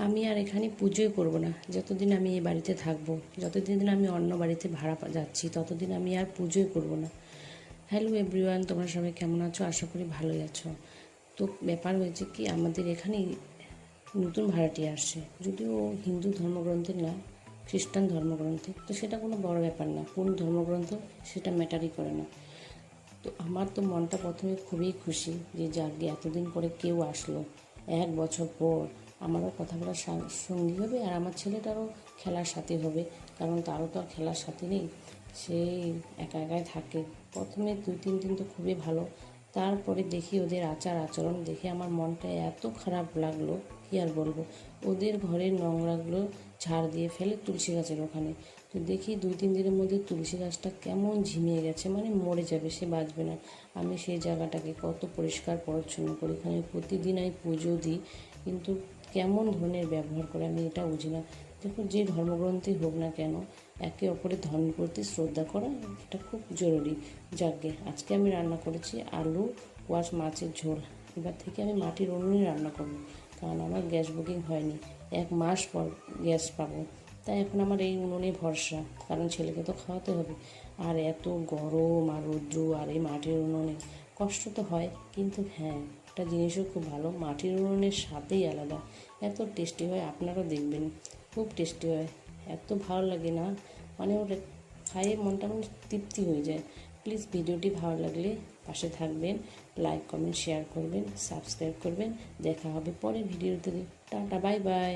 আমি আর এখানে পুজোই করব না। যতদিন আমি এই বাড়িতে থাকবো, যতদিন আমি অন্য বাড়িতে ভাড়া যাচ্ছি, ততদিন আমি আর পুজোই করব না। হ্যালো এভরিওয়ান, তোমরা সবাই কেমন আছো? আশা করি ভালোই আছো। তো ব্যাপার হয়েছে কি, আমাদের এখানে নতুন ভাড়াটিয়া আসছে। যদিও হিন্দু ধর্মগ্রন্থের না, খ্রিস্টান ধর্মগ্রন্থে, তো সেটা কোনো বড় ব্যাপার না। কোন ধর্মগ্রন্থ সেটা ম্যাটারই করে না। তো আমার তো মনটা প্রথমে খুবই খুশি যে যাকে এতদিন পরে কেউ আসলো। 1 বছর পর আমারও কথা বলার সঙ্গী হবে, আর আমার ছেলেটারও খেলার সাথী হবে। কারণ তারও তো আর খেলার সাথী নেই, সে একা একাই থাকে। প্রথমে 2-3 দিন তো খুবই ভালো, তারপরে দেখি ওদের আচার আচরণ দেখে আমার মনটা এত খারাপ লাগলো, কী আর বলবো। ওদের ঘরের নোংরাগুলো ঝাড় দিয়ে ফেলে তুলসী গাছের ওখানে। তো দেখি 2-3 দিনের মধ্যে তুলসী গাছটা কেমন ঝিমিয়ে গেছে, মানে মরে যাবে, সে বাঁচবে না। আমি সেই জায়গাটাকে কত পরিষ্কার পরিচ্ছন্ন করি, এখানে প্রতিদিন আমি পুজো দিই, কিন্তু কেমন ধরনের ব্যবহার করে আমি এটা বুঝি না। দেখো, যে ধর্মগ্রন্থই হোক না কেন, একে অপরের ধর্মের প্রতি শ্রদ্ধা করা এটা খুব জরুরি। যাকে আজকে আমি রান্না করেছি আলু কোয়াশ মাছের ঝোল। এবার থেকে আমি মাটির উনুনে রান্না করবো, কারণ আমার গ্যাস বুকিং হয়নি। 1 মাস পর গ্যাস পাবো, তাই এখন আমার এই উনুনে ভরসা, কারণ ছেলেকে তো খাওয়াতে হবে। আর এত গরম আর রৌদ্র, আর এই মাটির উনুনে কষ্ট তো হয়, কিন্তু হ্যাঁ, একটা জিনিসও খুব ভালো, মাটির উনুনের স্বাদেই আলাদা। এত টেস্টি হয়, আপনারাও দেখবেন, খুব টেস্টি হয়। এত ভালো লাগে না, মানে ওটা খাইয়ে মনটা মানে তৃপ্তি হয়ে যায়। প্লিজ ভিডিওটি ভালো লাগলে পাশে থাকবেন, লাইক কমেন্ট শেয়ার করবেন, সাবস্ক্রাইব করবেন। দেখা হবে পরের ভিডিওতে। Tata, bye bye.